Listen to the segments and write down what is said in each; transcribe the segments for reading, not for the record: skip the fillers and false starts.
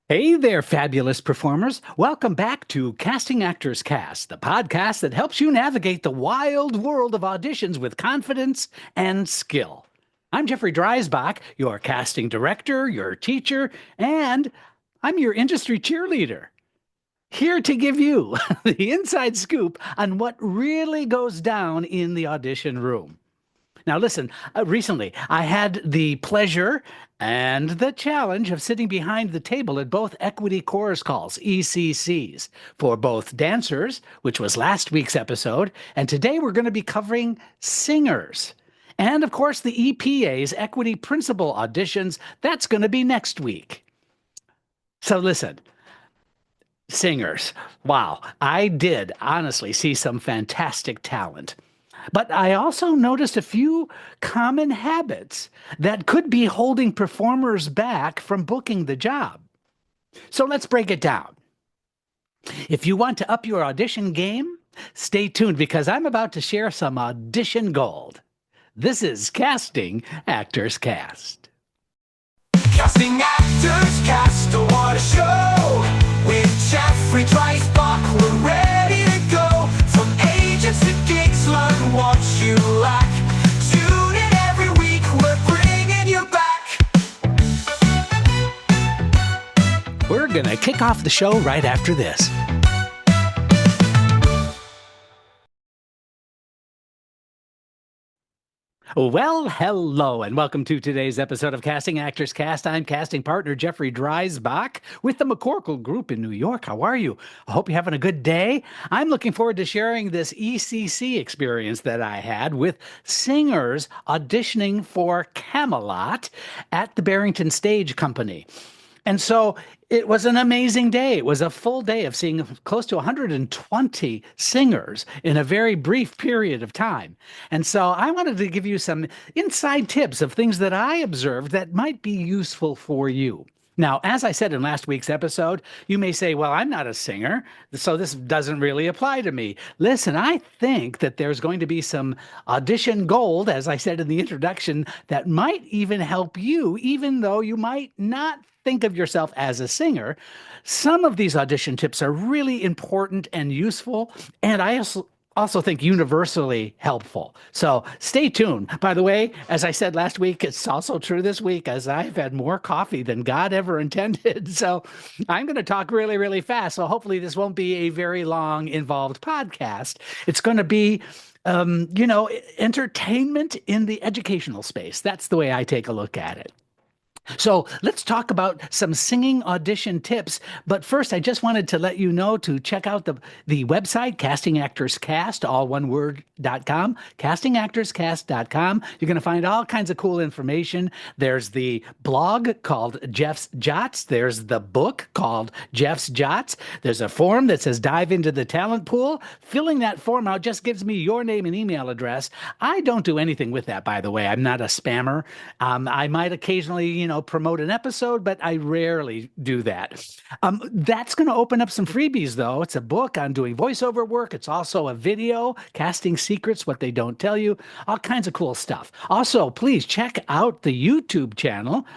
Hey there, fabulous performers. Welcome back to Casting Actors Cast, the podcast that helps you navigate the wild world of auditions with confidence and skill. I'm Jeffrey Dreisbach, your casting director, your teacher, and I'm your industry cheerleader. Here to give you the inside scoop on what really goes down in the audition room. Now, listen, recently I had the pleasure and the challenge of sitting behind the table at both Equity Chorus Calls, ECCs, for both dancers, which was last week's episode, and today we're going to be covering singers. And of course, the EPAs, Equity Principal Auditions, that's going to be next week. So listen, singers. Wow, I did honestly see some fantastic talent. But I also noticed a few common habits that could be holding performers back from booking the job. So let's break it down. If you want to up your audition game, stay tuned because I'm about to share some audition gold. This is Casting Actors Cast. Casting Actors Cast, what a show! With Jeffrey Dreisbach, we're ready to go. From agents to gigs, learn what you lack. Tune in every week, we're bringing you back. We're going to kick off the show right after this. Well, hello, and welcome to today's episode of Casting Actors Cast. I'm casting partner Jeffrey Dreisbach with the McCorkle Group in New York. How are you? I hope you're having a good day. I'm looking forward to sharing this ECC experience that I had with singers auditioning for Camelot at the Barrington Stage Company. And so it was an amazing day. It was a full day of seeing close to 120 singers in a very brief period of time. And so I wanted to give you some inside tips of things that I observed that might be useful for you. Now, as I said in last week's episode, you may say, well, I'm not a singer, so this doesn't really apply to me. Listen, I think that there's going to be some audition gold, as I said in the introduction, that might even help you, even though you might not think of yourself as a singer. Some of these audition tips are really important and useful, and I also think universally helpful. So stay tuned. By the way, as I said last week, it's also true this week as I've had more coffee than God ever intended. So I'm going to talk really, really fast. So hopefully this won't be a very long, involved podcast. It's going to be entertainment in the educational space. That's the way I take a look at it. So let's talk about some singing audition tips. But first, I just wanted to let you know to check out the website, Casting Actors Cast, all one word.com, castingactorscast.com. You're going to find all kinds of cool information. There's the blog called Jeff's Jots. There's the book called Jeff's Jots. There's a form that says dive into the talent pool. Filling that form out just gives me your name and email address. I don't do anything with that, by the way. I'm not a spammer. I might occasionally, promote an episode, but I rarely do that. That's going to open up some freebies, though. It's a book on doing voiceover work. It's also a video, casting secrets, what they don't tell you, all kinds of cool stuff. Also, please check out the YouTube channel,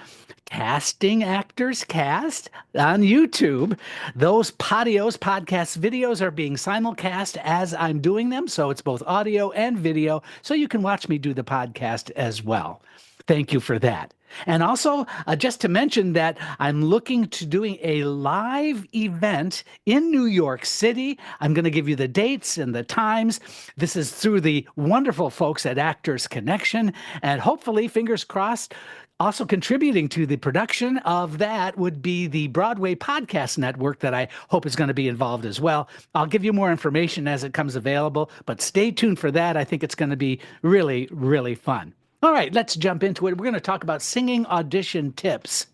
Casting Actors Cast on YouTube. Those podcast videos are being simulcast as I'm doing them, so it's both audio and video, so you can watch me do the podcast as well. Thank you for that. And also, just to mention that I'm looking to doing a live event in New York City. I'm going to give you the dates and the times. This is through the wonderful folks at Actors Connection, and hopefully, fingers crossed, also contributing to the production of that would be the Broadway Podcast Network that I hope is going to be involved as well. I'll give you more information as it comes available, but stay tuned for that. I think it's going to be really, really fun. All right, let's jump into it. We're going to talk about singing audition tips.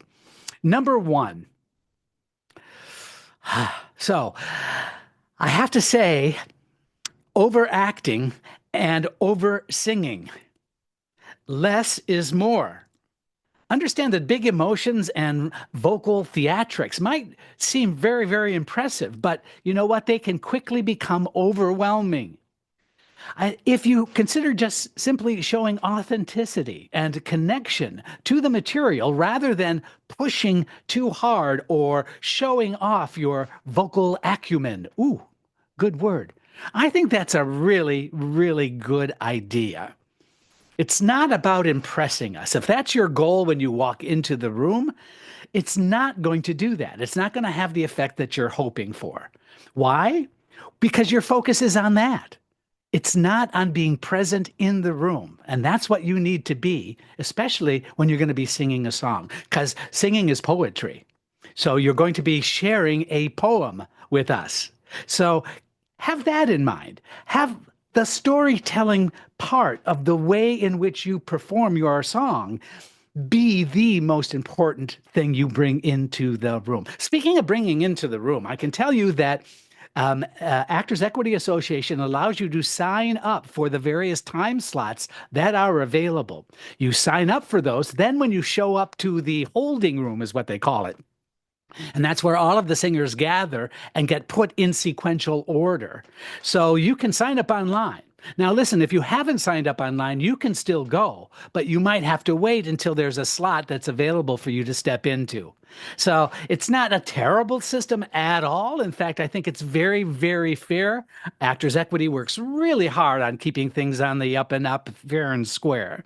Number one. So I have to say, overacting and over singing. Less is more. Understand that big emotions and vocal theatrics might seem very, very impressive, but you know what? They can quickly become overwhelming. If you consider just simply showing authenticity and connection to the material rather than pushing too hard or showing off your vocal acumen, ooh, good word. I think that's a really, really good idea. It's not about impressing us. If that's your goal when you walk into the room, it's not going to do that. It's not going to have the effect that you're hoping for. Why? Because your focus is on that. It's not on being present in the room. And that's what you need to be, especially when you're going to be singing a song, because singing is poetry. So you're going to be sharing a poem with us. So have that in mind. Have the storytelling part of the way in which you perform your song be the most important thing you bring into the room. Speaking of bringing into the room, I can tell you that Actors Equity Association allows you to sign up for the various time slots that are available. You sign up for those. Then when you show up to the holding room is what they call it. And that's where all of the singers gather and get put in sequential order. So you can sign up online. Now, listen, if you haven't signed up online, you can still go, but you might have to wait until there's a slot that's available for you to step into. So it's not a terrible system at all. In fact, I think it's very, very fair. Actors Equity works really hard on keeping things on the up and up, fair and square.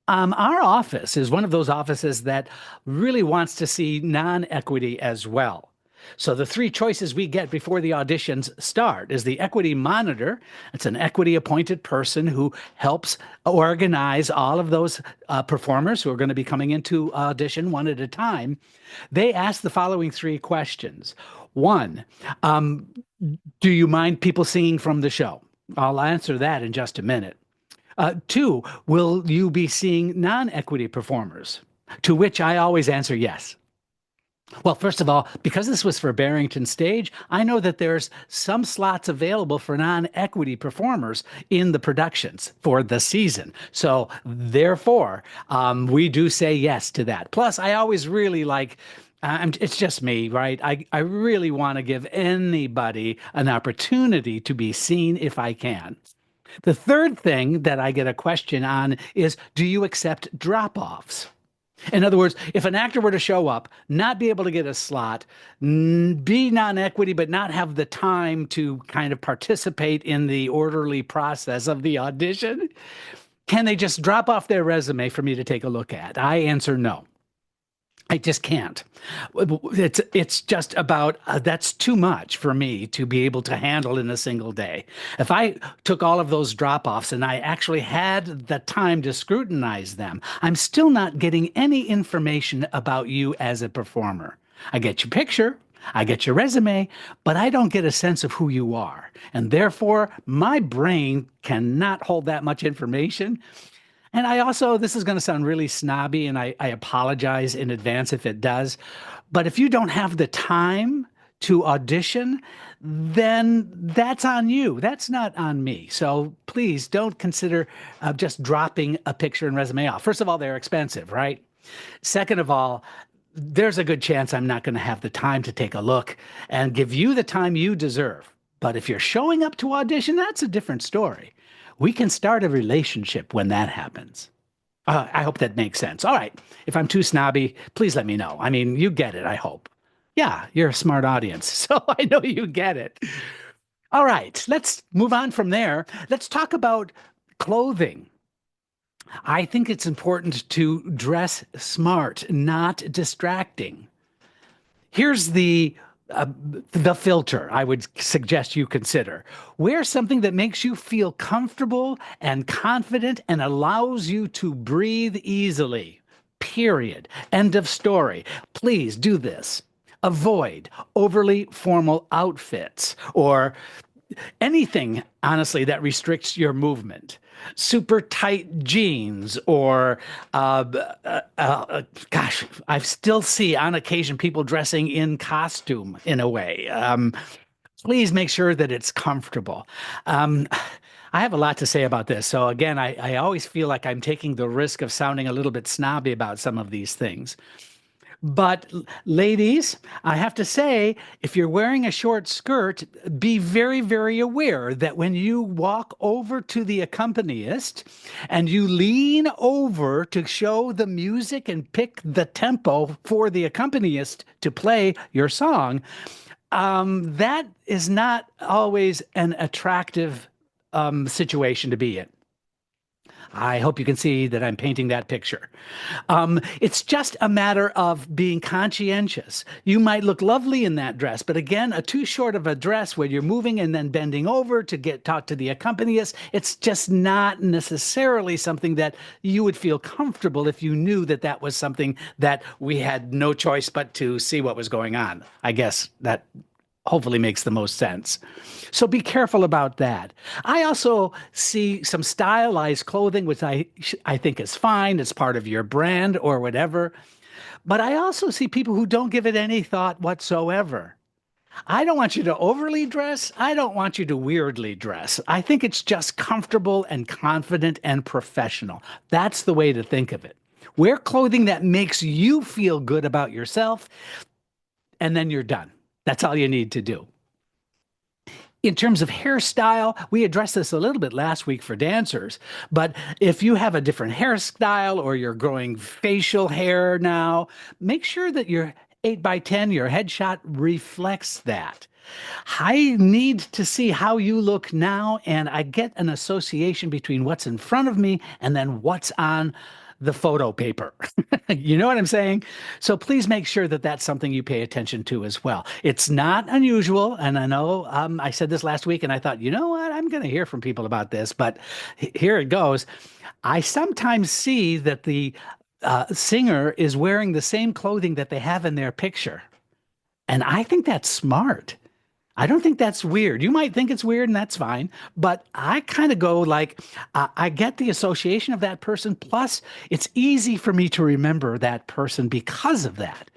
Our office is one of those offices that really wants to see non-equity as well. So the three choices we get before the auditions start is the equity monitor. It's an equity appointed person who helps organize all of those performers who are going to be coming into audition one at a time. They ask the following three questions. One, do you mind people singing from the show? I'll answer that in just a minute. Two, will you be seeing non-equity performers? To which I always answer yes. Well, first of all, because this was for Barrington Stage, I know that there's some slots available for non-equity performers in the productions for the season. So therefore, we do say yes to that. Plus, I always really like it's just me, right? I really want to give anybody an opportunity to be seen if I can. The third thing that I get a question on is, do you accept drop-offs? In other words, if an actor were to show up, not be able to get a slot, be non-equity, but not have the time to kind of participate in the orderly process of the audition, can they just drop off their resume for me to take a look at? I answer no. I just can't. It's just about, that's too much for me to be able to handle in a single day. If I took all of those drop-offs and I actually had the time to scrutinize them, I'm still not getting any information about you as a performer. I get your picture, I get your resume, but I don't get a sense of who you are. And therefore, my brain cannot hold that much information. And I also, this is going to sound really snobby, and I apologize in advance if it does, but if you don't have the time to audition, then that's on you. That's not on me. So please don't consider just dropping a picture and resume off. First of all, they're expensive, right? Second of all, there's a good chance I'm not going to have the time to take a look and give you the time you deserve. But if you're showing up to audition, that's a different story. We can start a relationship when that happens. I hope that makes sense. All right. If I'm too snobby, please let me know. I mean, you get it, I hope. Yeah, you're a smart audience, so I know you get it. All right, let's move on from there. Let's talk about clothing. I think it's important to dress smart, not distracting. Here's the filter I would suggest you consider. Wear something that makes you feel comfortable and confident and allows you to breathe easily. Period. End of story. Please do this. Avoid overly formal outfits or anything, honestly, that restricts your movement. Super tight jeans or, gosh, I still see on occasion people dressing in costume in a way. Please make sure that it's comfortable. I have a lot to say about this. So again, I always feel like I'm taking the risk of sounding a little bit snobby about some of these things. But ladies, I have to say, if you're wearing a short skirt, be very, very aware that when you walk over to the accompanist and you lean over to show the music and pick the tempo for the accompanist to play your song, that is not always an attractive situation to be in. I hope you can see that I'm painting that picture. It's just a matter of being conscientious. You might look lovely in that dress, but again, too short of a dress where you're moving and then bending over to talk to the accompanist, it's just not necessarily something that you would feel comfortable if you knew that that was something that we had no choice but to see what was going on. I guess that hopefully makes the most sense. So be careful about that. I also see some stylized clothing, which I think is fine. It's part of your brand or whatever. But I also see people who don't give it any thought whatsoever. I don't want you to overly dress. I don't want you to weirdly dress. I think it's just comfortable and confident and professional. That's the way to think of it. Wear clothing that makes you feel good about yourself, and then you're done. That's all you need to do. In terms of hairstyle, we addressed this a little bit last week for dancers, but if you have a different hairstyle or you're growing facial hair now, make sure that your 8x10, your headshot reflects that. I need to see how you look now, and I get an association between what's in front of me and then what's on the photo paper. You know what I'm saying? So please make sure that that's something you pay attention to as well. It's not unusual, and I know I said this last week, and I thought, you know what, I'm going to hear from people about this, but here it goes. I sometimes see that the singer is wearing the same clothing that they have in their picture, and I think that's smart. I don't think that's weird. You might think it's weird, and that's fine. But I kind of go like, I get the association of that person. Plus, it's easy for me to remember that person because of that.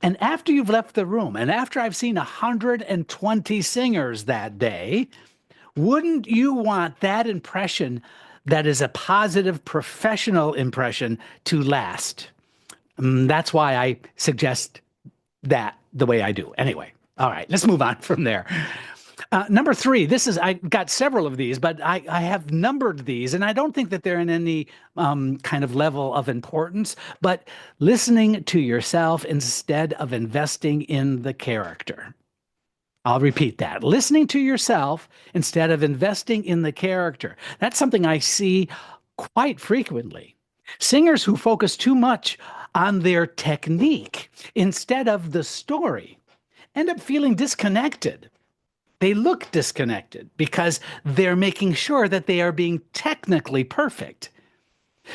And after you've left the room, and after I've seen 120 singers that day, wouldn't you want that impression that is a positive professional impression to last? That's why I suggest that the way I do. Anyway. All right, let's move on from there. Number 3, I got several of these, but I have numbered these, and I don't think that they're in any kind of level of importance, but listening to yourself instead of investing in the character. I'll repeat that. Listening to yourself instead of investing in the character. That's something I see quite frequently. Singers who focus too much on their technique instead of the story end up feeling disconnected. They look disconnected because they're making sure that they are being technically perfect.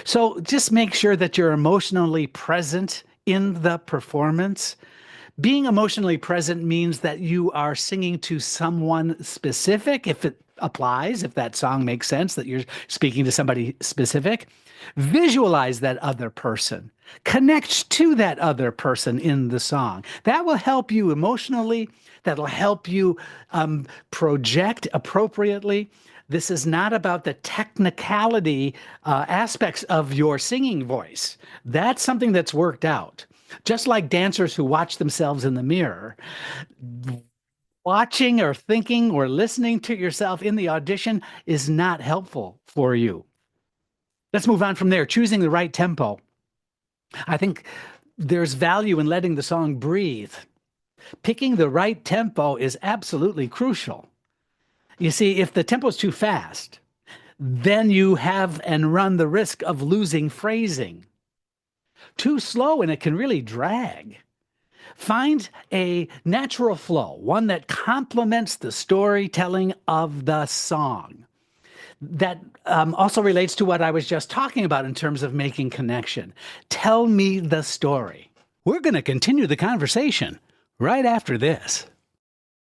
So just make sure that you're emotionally present in the performance. Being emotionally present means that you are singing to someone specific, if it applies, if that song makes sense, that you're speaking to somebody specific. Visualize that other person. Connect to that other person in the song. That will help you emotionally. That'll help you project appropriately. This is not about the technicality aspects of your singing voice. That's something that's worked out. Just like dancers who watch themselves in the mirror, watching or thinking or listening to yourself in the audition is not helpful for you. Let's move on from there. Choosing the right tempo. I think there's value in letting the song breathe. Picking the right tempo is absolutely crucial. You see, if the tempo is too fast, then you have and run the risk of losing phrasing. Too slow and it can really drag. Find a natural flow, one that complements the storytelling of the song. That also relates to what I was just talking about in terms of making connection. Tell me the story. We're going to continue the conversation right after this.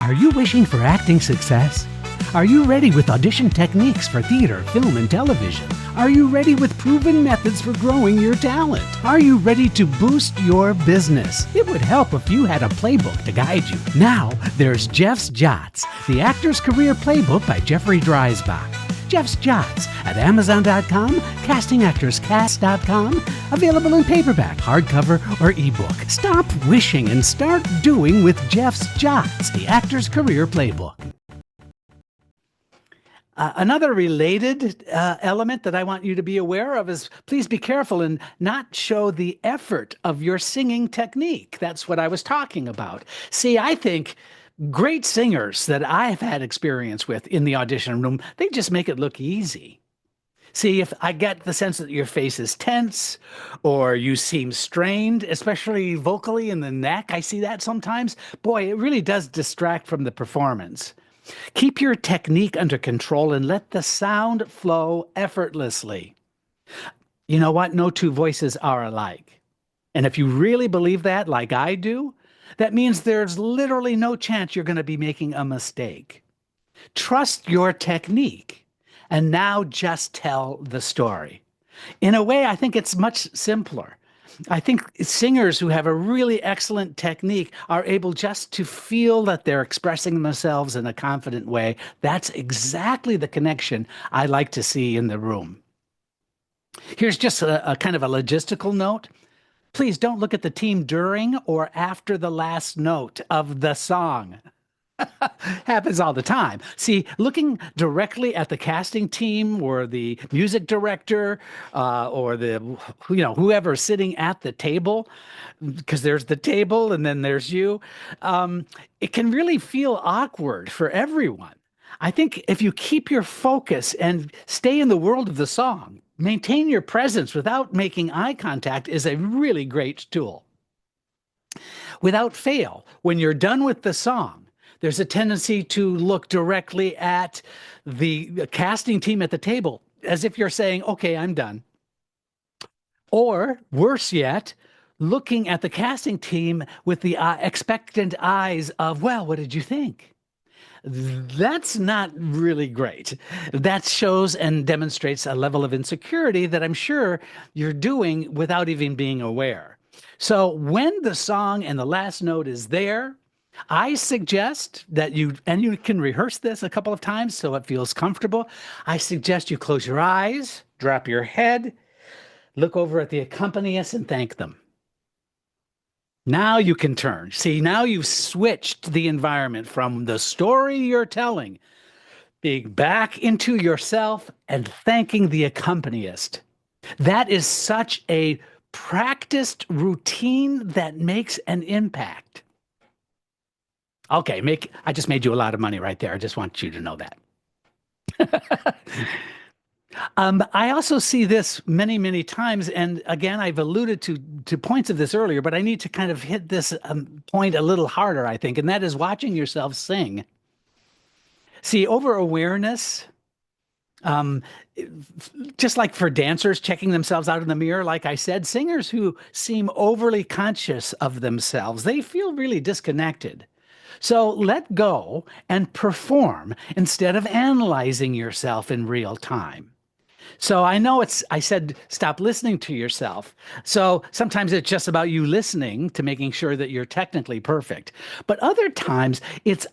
Are you wishing for acting success? Are you ready with audition techniques for theater, film, and television? Are you ready with proven methods for growing your talent? Are you ready to boost your business? It would help if you had a playbook to guide you. Now, there's Jeff's Jots, the Actor's Career Playbook by Jeffrey Dreisbach. Jeff's Jots at Amazon.com, CastingActorsCast.com, available in paperback, hardcover, or ebook. Stop wishing and start doing with Jeff's Jots, the actor's career playbook. Another related element that I want you to be aware of is please be careful and not show the effort of your singing technique. That's what I was talking about. See, I think great singers that I've had experience with in the audition room, they just make it look easy. See, if I get the sense that your face is tense or you seem strained, especially vocally in the neck, I see that sometimes. Boy, it really does distract from the performance. Keep your technique under control and let the sound flow effortlessly. You know what? No two voices are alike. And if you really believe that, like I do, that means there's literally no chance you're going to be making a mistake. Trust your technique, and now just tell the story. In a way, I think it's much simpler. I think singers who have a really excellent technique are able just to feel that they're expressing themselves in a confident way. That's exactly the connection I like to see in the room. Here's just a kind of a logistical note. Please don't look at the team during or after the last note of the song. Happens all the time. See, looking directly at the casting team or the music director or whoever sitting at the table, because there's the table and then there's you, it can really feel awkward for everyone. I think if you keep your focus and stay in the world of the song, maintain your presence without making eye contact is a really great tool. Without fail, when you're done with the song, there's a tendency to look directly at the casting team at the table as if you're saying, okay, I'm done. Or worse yet, looking at the casting team with the expectant eyes of, well, what did you think? That's not really great. That shows and demonstrates a level of insecurity that I'm sure you're doing without even being aware. So when the song and the last note is there, I suggest that you can rehearse this a couple of times so it feels comfortable. I suggest you close your eyes, drop your head, look over at the accompanist and thank them. Now you can turn. See, now you've switched the environment from the story you're telling, being back into yourself and thanking the accompanist. That is such a practiced routine that makes an impact. Okay, I just made you a lot of money right there. I just want you to know that. I also see this many, many times, and again, I've alluded to points of this earlier, but I need to kind of hit this point a little harder, I think, and that is watching yourself sing. See, over-awareness, just like for dancers checking themselves out in the mirror, like I said, singers who seem overly conscious of themselves, they feel really disconnected. So let go and perform instead of analyzing yourself in real time. So I know I said stop listening to yourself. So sometimes it's just about you listening to making sure that you're technically perfect. But other times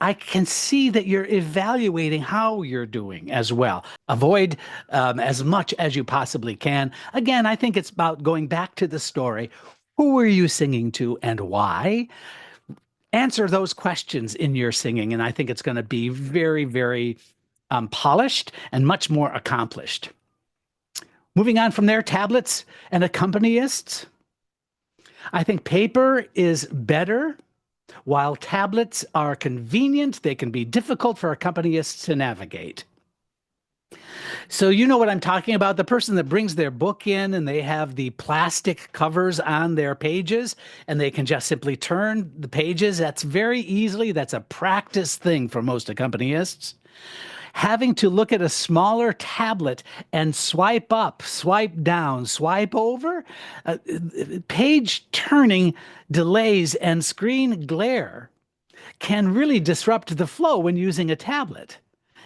I can see that you're evaluating how you're doing as well. Avoid as much as you possibly can. Again, I think it's about going back to the story. Who were you singing to and why? Answer those questions in your singing, and I think it's going to be very, very polished and much more accomplished. Moving on from there, tablets and accompanists. I think paper is better. While tablets are convenient, they can be difficult for accompanists to navigate. So you know what I'm talking about, the person that brings their book in and they have the plastic covers on their pages and they can just simply turn the pages. That's a practice thing for most accompanists. Having to look at a smaller tablet and swipe up, swipe down, swipe over, page turning delays and screen glare can really disrupt the flow when using a tablet.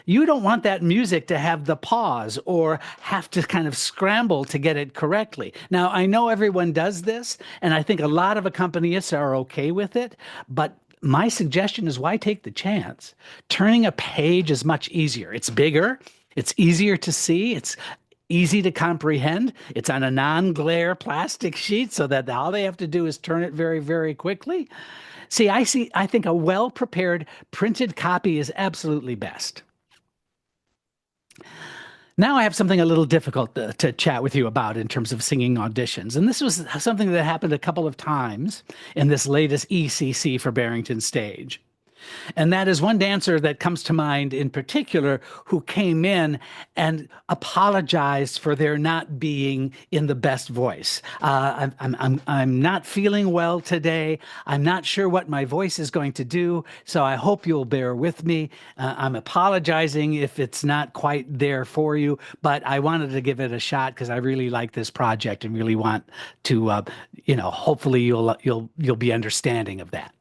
You don't want that music to have the pause or have to kind of scramble to get it correctly. Now, I know everyone does this, and I think a lot of accompanists are okay with it, but my suggestion is why take the chance? Turning a page is much easier. It's bigger, It's easier to see. It's easy to comprehend. It's on a non-glare plastic sheet so that all they have to do is turn it very, very quickly. I think a well-prepared printed copy is absolutely best. Now I have something a little difficult to chat with you about in terms of singing auditions. And this was something that happened a couple of times in this latest ECC for Barrington Stage. And that is one dancer that comes to mind in particular who came in and apologized for their not being in the best voice. I'm not feeling well today. I'm not sure what my voice is going to do, so I hope you'll bear with me. I'm apologizing if it's not quite there for you, but I wanted to give it a shot because I really like this project and really want to, hopefully you'll be understanding of that.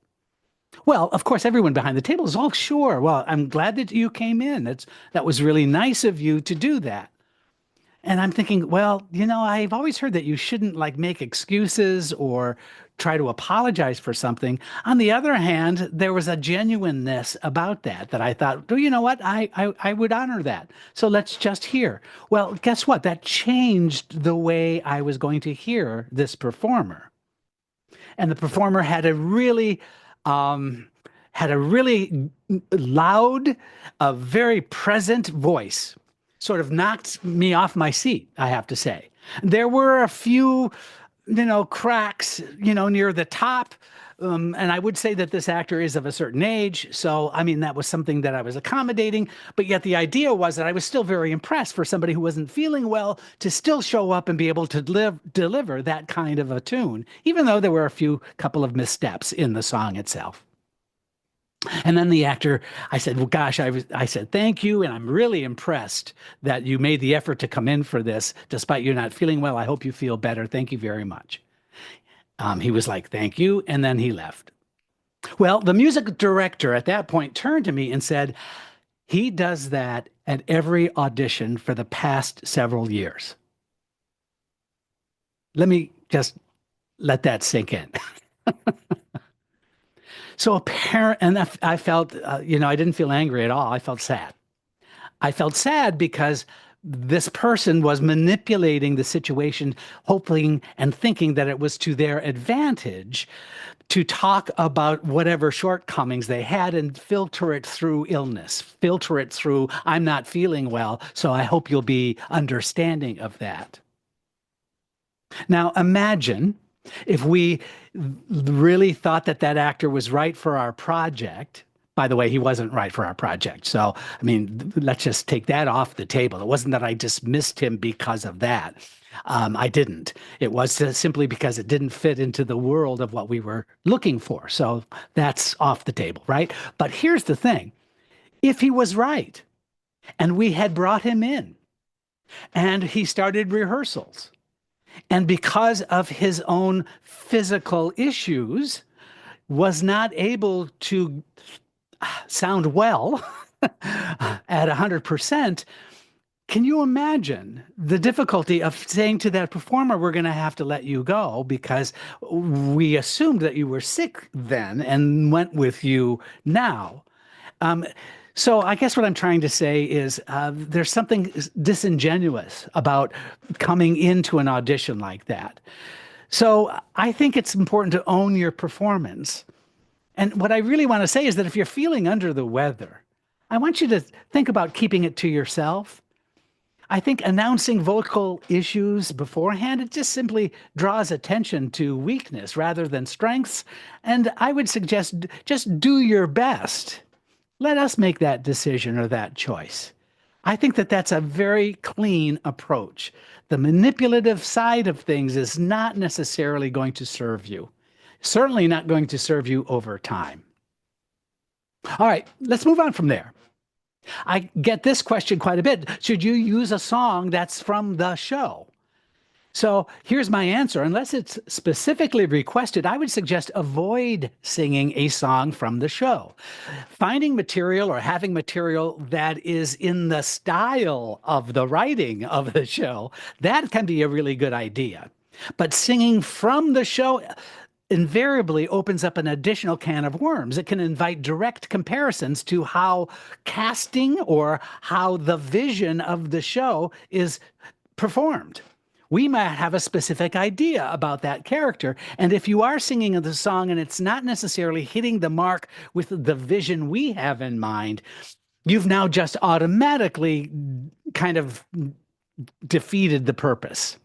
Well, of course, everyone behind the table is all sure. Well, I'm glad that you came in. That was really nice of you to do that. And I'm thinking, well, I've always heard that you shouldn't make excuses or try to apologize for something. On the other hand, there was a genuineness about that I thought, well, you know what? I would honor that. So let's just hear. Well, guess what? That changed the way I was going to hear this performer. And the performer had a really loud, very present voice. Sort of knocked me off my seat, I have to say. There were a few, cracks, near the top. And I would say that this actor is of a certain age. So, that was something that I was accommodating. But yet the idea was that I was still very impressed for somebody who wasn't feeling well to still show up and be able to deliver that kind of a tune, even though there were a couple of missteps in the song itself. And then the actor, I said, well, gosh, I said, thank you. And I'm really impressed that you made the effort to come in for this, despite you not feeling well. I hope you feel better. Thank you very much. He was like, thank you. And then he left. Well, the music director at that point turned to me and said, he does that at every audition for the past several years. Let me just let that sink in. So I felt, I didn't feel angry at all. I felt sad. I felt sad because this person was manipulating the situation, hoping and thinking that it was to their advantage to talk about whatever shortcomings they had and filter it through illness, filter it through, I'm not feeling well, so I hope you'll be understanding of that. Now, imagine if we really thought that actor was right for our project. By the way, he wasn't right for our project. So, let's just take that off the table. It wasn't that I dismissed him because of that. I didn't. It was simply because it didn't fit into the world of what we were looking for. So that's off the table, right? But here's the thing. If he was right, and we had brought him in, and he started rehearsals, and because of his own physical issues, was not able to sound well at 100%, can you imagine the difficulty of saying to that performer, we're going to have to let you go because we assumed that you were sick then and went with you now? So I guess what I'm trying to say is there's something disingenuous about coming into an audition like that. So I think it's important to own your performance. And what I really want to say is that if you're feeling under the weather, I want you to think about keeping it to yourself. I think announcing vocal issues beforehand, it just simply draws attention to weakness rather than strengths. And I would suggest just do your best. Let us make that decision or that choice. I think that that's a very clean approach. The manipulative side of things is not necessarily going to serve you. Certainly not going to serve you over time. All right, let's move on from there. I get this question quite a bit. Should you use a song that's from the show? So here's my answer. Unless it's specifically requested, I would suggest avoid singing a song from the show. Finding material or having material that is in the style of the writing of the show, that can be a really good idea. But singing from the show, invariably opens up an additional can of worms. It can invite direct comparisons to how casting or how the vision of the show is performed. We might have a specific idea about that character. And if you are singing the song and it's not necessarily hitting the mark with the vision we have in mind, you've now just automatically kind of defeated the purpose.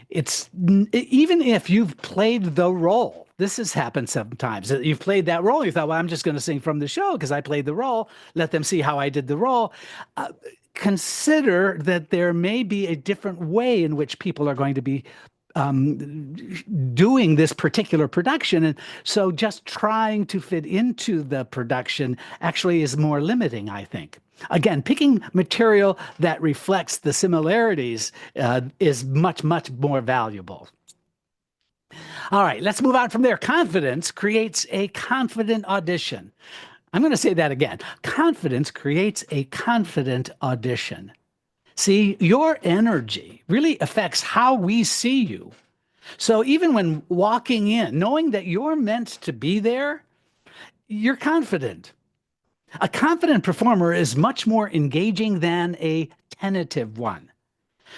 It's even if you've played the role. This has happened sometimes. You've played that role. You thought, well, I'm just going to sing from the show because I played the role. Let them see how I did the role. Consider that there may be a different way in which people are going to be doing this particular production. And so just trying to fit into the production actually is more limiting, I think. Again, picking material that reflects the similarities is much, much more valuable. All right, let's move on from there. Confidence creates a confident audition. I'm going to say that again. Confidence creates a confident audition. See, your energy really affects how we see you. So even when walking in, knowing that you're meant to be there, you're confident. A confident performer is much more engaging than a tentative one.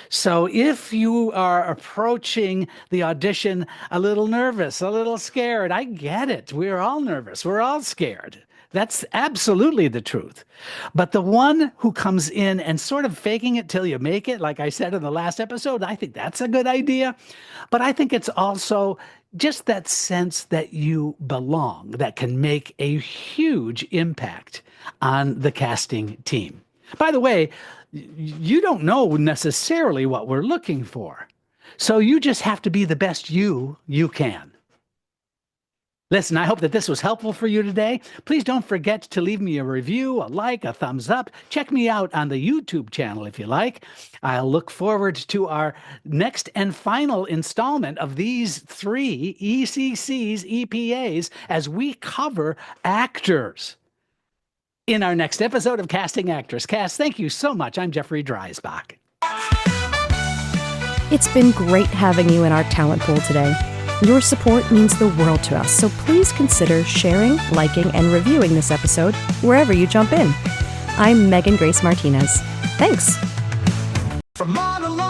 So if you are approaching the audition a little nervous, a little scared, I get it. We're all nervous. We're all scared. That's absolutely the truth. But the one who comes in and sort of faking it till you make it, like I said in the last episode, I think that's a good idea. But I think it's also just that sense that you belong that can make a huge impact on the casting team. By the way, you don't know necessarily what we're looking for. So you just have to be the best you can. Listen, I hope that this was helpful for you today. Please don't forget to leave me a review, a like, a thumbs up. Check me out on the YouTube channel if you like. I'll look forward to our next and final installment of these 3 ECCs, EPAs, as we cover actors in our next episode of Casting Actors Cast. Thank you so much. I'm Jeffrey Dreisbach. It's been great having you in our talent pool today. Your support means the world to us, so please consider sharing, liking, and reviewing this episode wherever you jump in. I'm Megan Grace Martinez. Thanks. From monologue